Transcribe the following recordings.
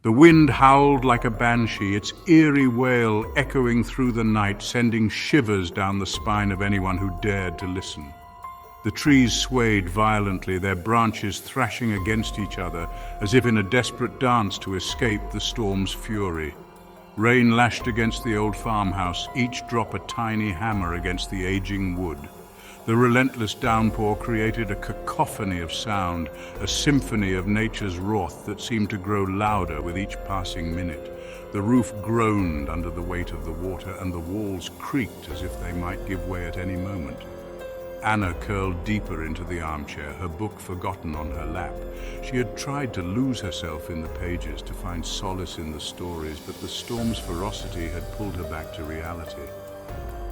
The wind howled like a banshee, its eerie wail echoing through the night, sending shivers down the spine of anyone who dared to listen. The trees swayed violently, their branches thrashing against each other as if in a desperate dance to escape the storm's fury. Rain lashed against the old farmhouse, each drop a tiny hammer against the aging wood. The relentless downpour created a cacophony of sound, a symphony of nature's wrath that seemed to grow louder with each passing minute. The roof groaned under the weight of the water, and the walls creaked as if they might give way at any moment. Anna curled deeper into the armchair, her book forgotten on her lap. She had tried to lose herself in the pages, to find solace in the stories, but the storm's ferocity had pulled her back to reality.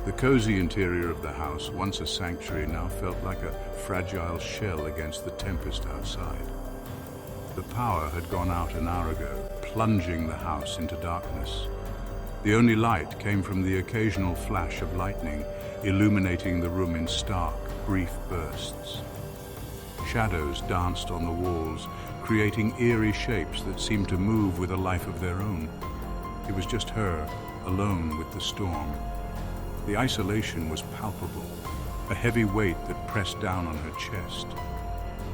The cozy interior of the house, once a sanctuary, now felt like a fragile shell against the tempest outside. The power had gone out an hour ago, plunging the house into darkness. The only light came from the occasional flash of lightning, illuminating the room in stark, brief bursts. Shadows danced on the walls, creating eerie shapes that seemed to move with a life of their own. It was just her, alone with the storm. The isolation was palpable, a heavy weight that pressed down on her chest.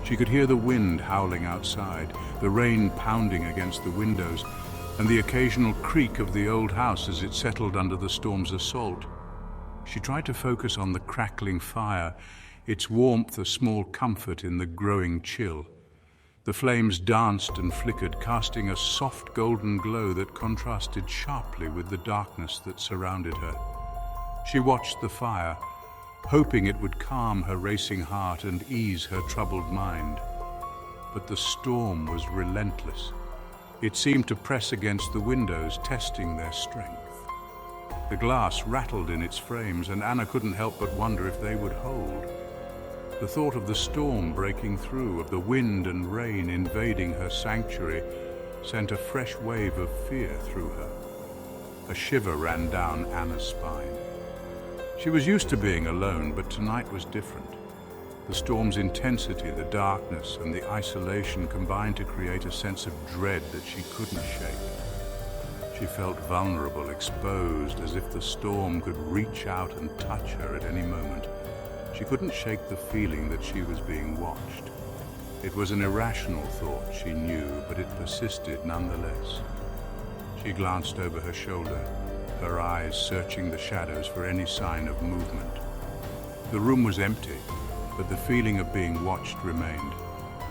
She could hear the wind howling outside, the rain pounding against the windows, and the occasional creak of the old house as it settled under the storm's assault. She tried to focus on the crackling fire, its warmth a small comfort in the growing chill. The flames danced and flickered, casting a soft golden glow that contrasted sharply with the darkness that surrounded her. She watched the fire, hoping it would calm her racing heart and ease her troubled mind. But the storm was relentless. It seemed to press against the windows, testing their strength. The glass rattled in its frames, and Anna couldn't help but wonder if they would hold. The thought of the storm breaking through, of the wind and rain invading her sanctuary, sent a fresh wave of fear through her. A shiver ran down Anna's spine. She was used to being alone, but tonight was different. The storm's intensity, the darkness, and the isolation combined to create a sense of dread that she couldn't shake. She felt vulnerable, exposed, as if the storm could reach out and touch her at any moment. She couldn't shake the feeling that she was being watched. It was an irrational thought, she knew, but it persisted nonetheless. She glanced over her shoulder, her eyes searching the shadows for any sign of movement. The room was empty, but the feeling of being watched remained,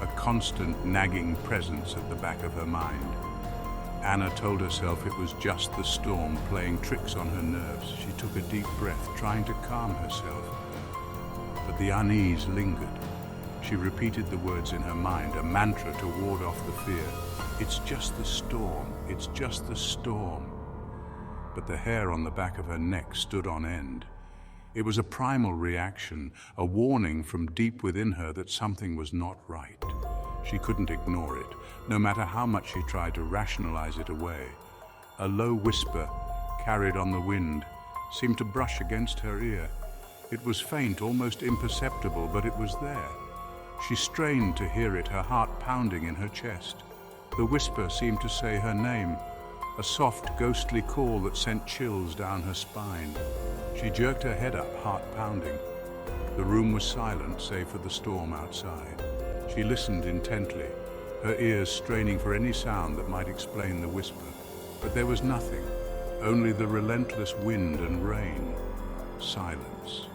a constant nagging presence at the back of her mind. Anna told herself it was just the storm playing tricks on her nerves. She took a deep breath, trying to calm herself. But the unease lingered. She repeated the words in her mind, a mantra to ward off the fear. It's just the storm. It's just the storm. But the hair on the back of her neck stood on end. It was a primal reaction, a warning from deep within her that something was not right. She couldn't ignore it, no matter how much she tried to rationalize it away. A low whisper, carried on the wind, seemed to brush against her ear. It was faint, almost imperceptible, but it was there. She strained to hear it, her heart pounding in her chest. The whisper seemed to say her name, a soft, ghostly call that sent chills down her spine. She jerked her head up, heart pounding. The room was silent, save for the storm outside. She listened intently, her ears straining for any sound that might explain the whisper. But there was nothing, only the relentless wind and rain. Silence.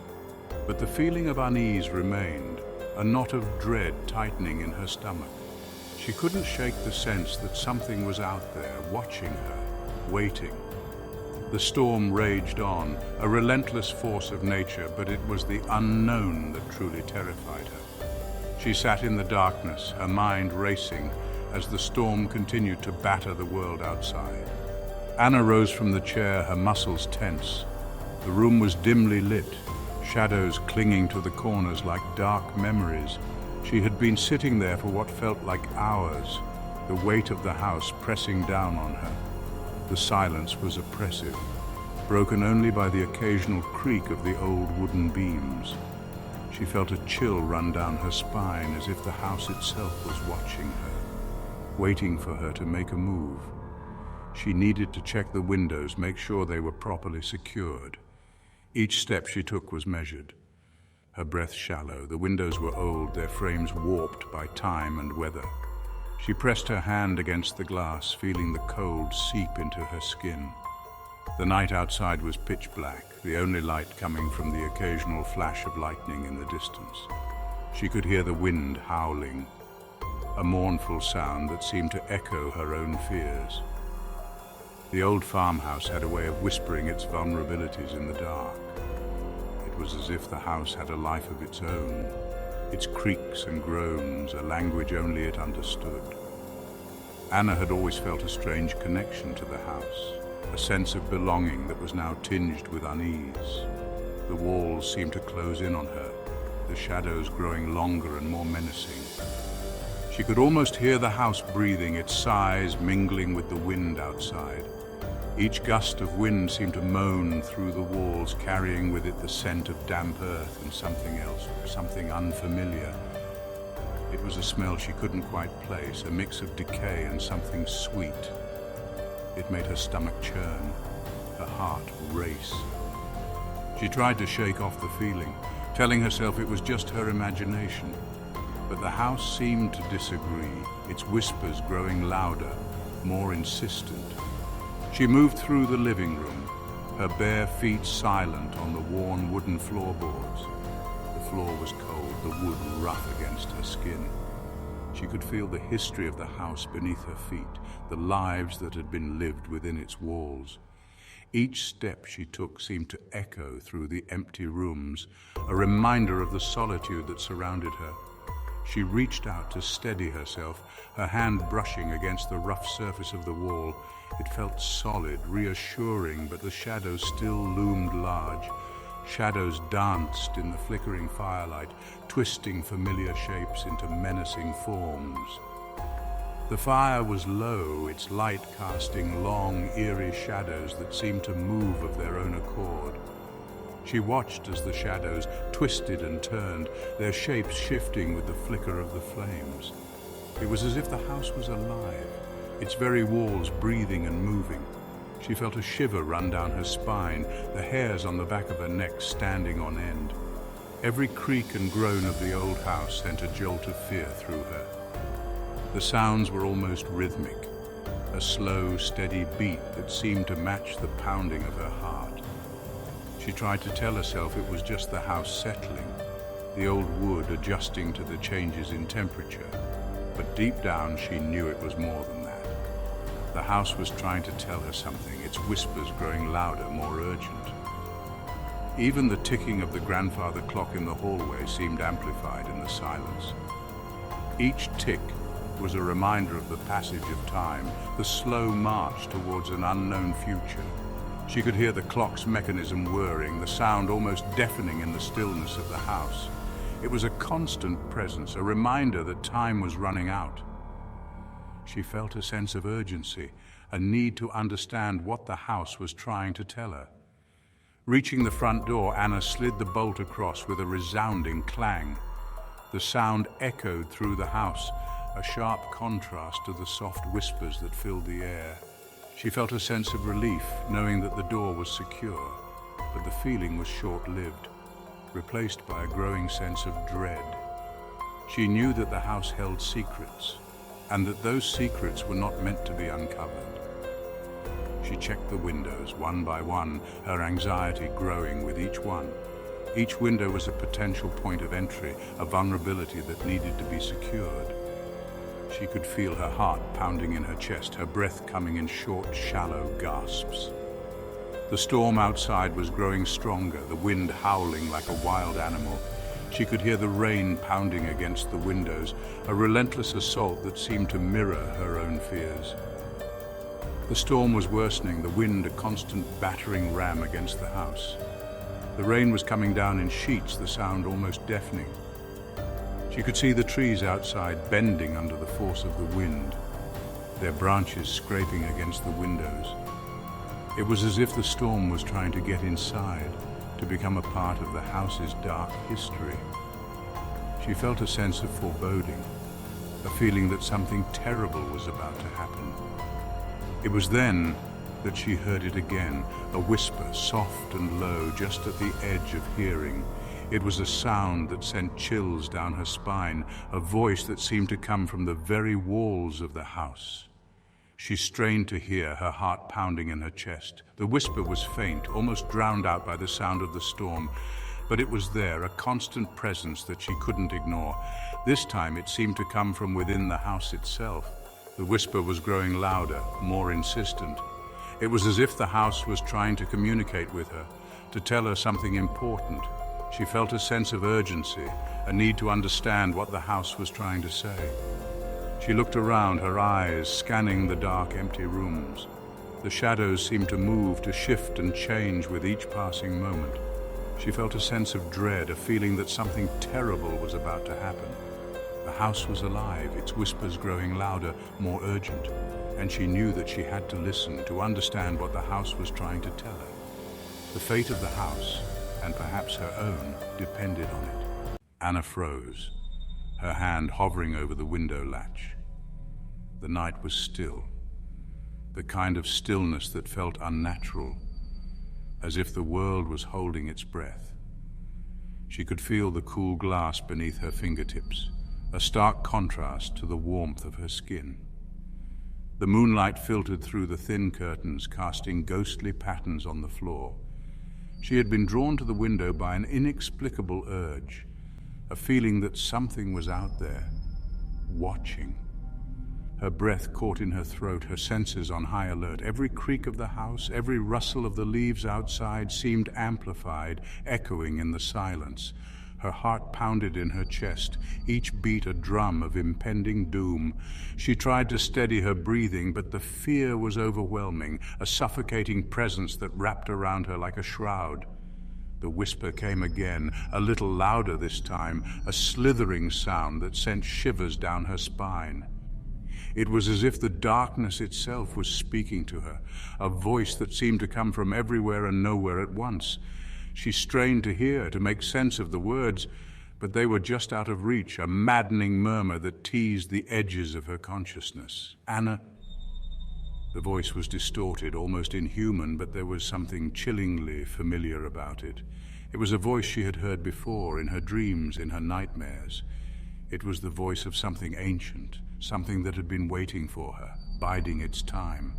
But the feeling of unease remained, a knot of dread tightening in her stomach. She couldn't shake the sense that something was out there, watching her, waiting. The storm raged on, a relentless force of nature, but it was the unknown that truly terrified her. She sat in the darkness, her mind racing, as the storm continued to batter the world outside. Anna rose from the chair, her muscles tense. The room was dimly lit, shadows clinging to the corners like dark memories. She had been sitting there for what felt like hours, the weight of the house pressing down on her. The silence was oppressive, broken only by the occasional creak of the old wooden beams. She felt a chill run down her spine, as if the house itself was watching her. waiting for her to make a move. She needed to check the windows, make sure they were properly secured. Each step she took was measured. Her breath shallow. The windows were old, their frames warped by time and weather. She pressed her hand against the glass, feeling the cold seep into her skin. The night outside was pitch black, the only light coming from the occasional flash of lightning in the distance. She could hear the wind howling, a mournful sound that seemed to echo her own fears. The old farmhouse had a way of whispering its vulnerabilities in the dark. It was as if the house had a life of its own, its creaks and groans, a language only it understood. Anna had always felt a strange connection to the house, a sense of belonging that was now tinged with unease. The walls seemed to close in on her, the shadows growing longer and more menacing. She could almost hear the house breathing, its sighs mingling with the wind outside. Each gust of wind seemed to moan through the walls, carrying with it the scent of damp earth and something else, something unfamiliar. It was a smell she couldn't quite place, a mix of decay and something sweet. It made her stomach churn, her heart race. She tried to shake off the feeling, telling herself it was just her imagination. But the house seemed to disagree, its whispers growing louder, more insistent. She moved through the living room, her bare feet silent on the worn wooden floorboards. The floor was cold, the wood rough against her skin. She could feel the history of the house beneath her feet, the lives that had been lived within its walls. Each step she took seemed to echo through the empty rooms, a reminder of the solitude that surrounded her. She reached out to steady herself, her hand brushing against the rough surface of the wall. It felt solid, reassuring, but the shadows still loomed large. Shadows danced in the flickering firelight, twisting familiar shapes into menacing forms. The fire was low, its light casting long, eerie shadows that seemed to move of their own accord. She watched as the shadows twisted and turned, their shapes shifting with the flicker of the flames. It was as if the house was alive, its very walls breathing and moving. She felt a shiver run down her spine, the hairs on the back of her neck standing on end. Every creak and groan of the old house sent a jolt of fear through her. The sounds were almost rhythmic, a slow, steady beat that seemed to match the pounding of her heart. She tried to tell herself it was just the house settling, the old wood adjusting to the changes in temperature, but deep down she knew it was more than that. The house was trying to tell her something, its whispers growing louder, more urgent. Even the ticking of the grandfather clock in the hallway seemed amplified in the silence. Each tick was a reminder of the passage of time, the slow march towards an unknown future. She could hear the clock's mechanism whirring, the sound almost deafening in the stillness of the house. It was a constant presence, a reminder that time was running out. She felt a sense of urgency, a need to understand what the house was trying to tell her. Reaching the front door, Anna slid the bolt across with a resounding clang. The sound echoed through the house, a sharp contrast to the soft whispers that filled the air. She felt a sense of relief, knowing that the door was secure, but the feeling was short-lived, replaced by a growing sense of dread. She knew that the house held secrets, and that those secrets were not meant to be uncovered. She checked the windows one by one, her anxiety growing with each one. Each window was a potential point of entry, a vulnerability that needed to be secured. She could feel her heart pounding in her chest, her breath coming in short, shallow gasps. The storm outside was growing stronger, the wind howling like a wild animal. She could hear the rain pounding against the windows, a relentless assault that seemed to mirror her own fears. The storm was worsening, the wind a constant battering ram against the house. The rain was coming down in sheets, the sound almost deafening. She could see the trees outside bending under the force of the wind, their branches scraping against the windows. It was as if the storm was trying to get inside, to become a part of the house's dark history. She felt a sense of foreboding, a feeling that something terrible was about to happen. It was then that she heard it again, a whisper, soft and low, just at the edge of hearing. It was a sound that sent chills down her spine, a voice that seemed to come from the very walls of the house. She strained to hear, her heart pounding in her chest. The whisper was faint, almost drowned out by the sound of the storm, but it was there, a constant presence that she couldn't ignore. This time it seemed to come from within the house itself. The whisper was growing louder, more insistent. It was as if the house was trying to communicate with her, to tell her something important. She felt a sense of urgency, a need to understand what the house was trying to say. She looked around, her eyes scanning the dark, empty rooms. The shadows seemed to move, to shift and change with each passing moment. She felt a sense of dread, a feeling that something terrible was about to happen. The house was alive, its whispers growing louder, more urgent, and she knew that she had to listen, to understand what the house was trying to tell her. The fate of the house, and perhaps her own, depended on it. Anna froze, her hand hovering over the window latch. The night was still, the kind of stillness that felt unnatural, as if the world was holding its breath. She could feel the cool glass beneath her fingertips, a stark contrast to the warmth of her skin. The moonlight filtered through the thin curtains, casting ghostly patterns on the floor. She had been drawn to the window by an inexplicable urge, a feeling that something was out there, watching. Her breath caught in her throat, her senses on high alert. Every creak of the house, every rustle of the leaves outside seemed amplified, echoing in the silence. Her heart pounded in her chest, each beat a drum of impending doom. She tried to steady her breathing, but the fear was overwhelming, a suffocating presence that wrapped around her like a shroud. The whisper came again, a little louder this time, a slithering sound that sent shivers down her spine. It was as if the darkness itself was speaking to her, a voice that seemed to come from everywhere and nowhere at once. She strained to hear, to make sense of the words, but they were just out of reach, a maddening murmur that teased the edges of her consciousness. Anna. The voice was distorted, almost inhuman, but there was something chillingly familiar about it. It was a voice she had heard before, in her dreams, in her nightmares. It was the voice of something ancient, something that had been waiting for her, biding its time.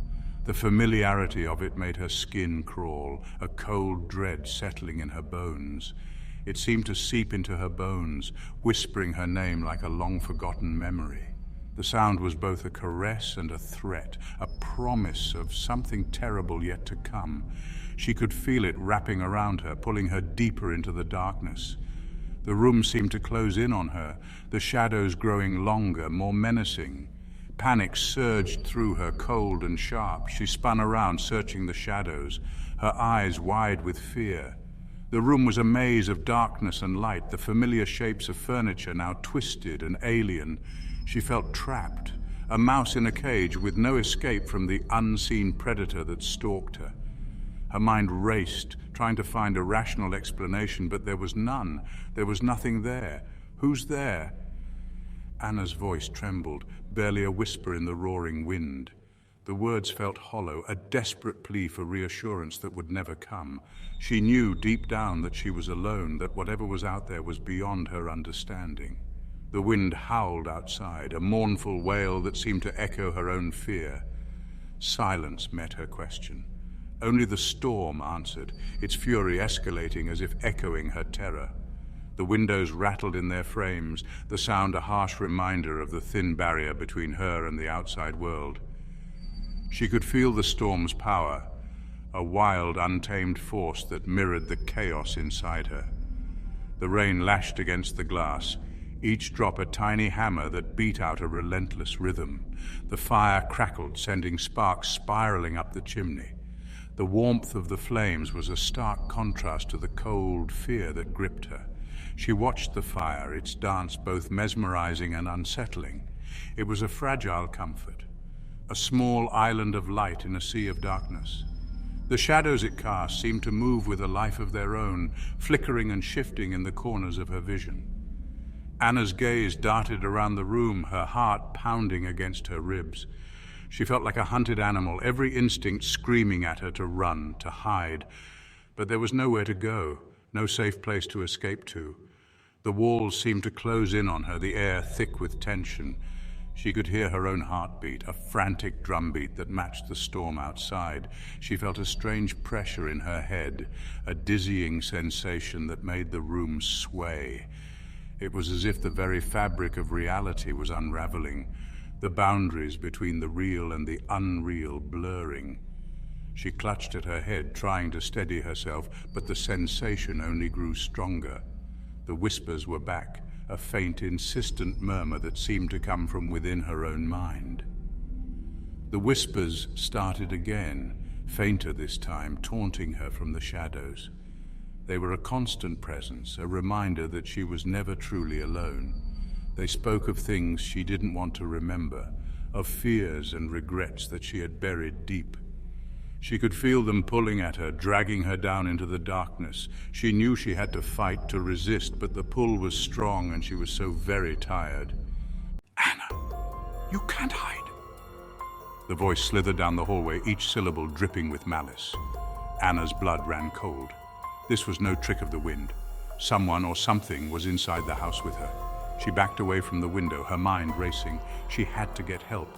The familiarity of it made her skin crawl, a cold dread settling in her bones. It seemed to seep into her bones, whispering her name like a long-forgotten memory. The sound was both a caress and a threat, a promise of something terrible yet to come. She could feel it wrapping around her, pulling her deeper into the darkness. The room seemed to close in on her, the shadows growing longer, more menacing. Panic surged through her, cold and sharp. She spun around, searching the shadows, her eyes wide with fear. The room was a maze of darkness and light, the familiar shapes of furniture now twisted and alien. She felt trapped, a mouse in a cage with no escape from the unseen predator that stalked her. Her mind raced, trying to find a rational explanation, but there was none. There was nothing there. Who's there? Anna's voice trembled, barely a whisper in the roaring wind. The words felt hollow, a desperate plea for reassurance that would never come. She knew deep down that she was alone, that whatever was out there was beyond her understanding. The wind howled outside, a mournful wail that seemed to echo her own fear. Silence met her question. Only the storm answered, its fury escalating as if echoing her terror. The windows rattled in their frames, the sound a harsh reminder of the thin barrier between her and the outside world. She could feel the storm's power, a wild, untamed force that mirrored the chaos inside her. The rain lashed against the glass, each drop a tiny hammer that beat out a relentless rhythm. The fire crackled, sending sparks spiraling up the chimney. The warmth of the flames was a stark contrast to the cold fear that gripped her. She watched the fire, its dance both mesmerizing and unsettling. It was a fragile comfort, a small island of light in a sea of darkness. The shadows it cast seemed to move with a life of their own, flickering and shifting in the corners of her vision. Anna's gaze darted around the room, her heart pounding against her ribs. She felt like a hunted animal, every instinct screaming at her to run, to hide. But there was nowhere to go, no safe place to escape to. The walls seemed to close in on her, the air thick with tension. She could hear her own heartbeat, a frantic drumbeat that matched the storm outside. She felt a strange pressure in her head, a dizzying sensation that made the room sway. It was as if the very fabric of reality was unraveling, the boundaries between the real and the unreal blurring. She clutched at her head, trying to steady herself, but the sensation only grew stronger. The whispers were back, a faint, insistent murmur that seemed to come from within her own mind. The whispers started again, fainter this time, taunting her from the shadows. They were a constant presence, a reminder that she was never truly alone. They spoke of things she didn't want to remember, of fears and regrets that she had buried deep. She could feel them pulling at her, dragging her down into the darkness. She knew she had to fight, to resist, but the pull was strong and she was so very tired. "Anna, you can't hide." The voice slithered down the hallway, each syllable dripping with malice. Anna's blood ran cold. This was no trick of the wind. Someone or something was inside the house with her. She backed away from the window, her mind racing. She had to get help.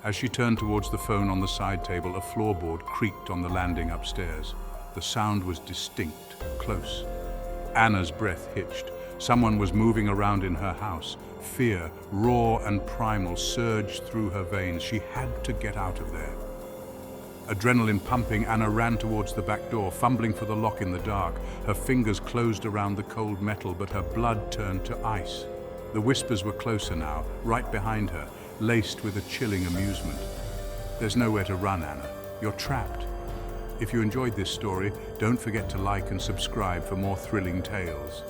As she turned towards the phone on the side table, a floorboard creaked on the landing upstairs. The sound was distinct, close. Anna's breath hitched. Someone was moving around in her house. Fear, raw and primal, surged through her veins. She had to get out of there. Adrenaline pumping, Anna ran towards the back door, fumbling for the lock in the dark. Her fingers closed around the cold metal, but her blood turned to ice. The whispers were closer now, right behind her, laced with a chilling amusement. "There's nowhere to run, Anna. You're trapped." If you enjoyed this story, don't forget to like and subscribe for more thrilling tales.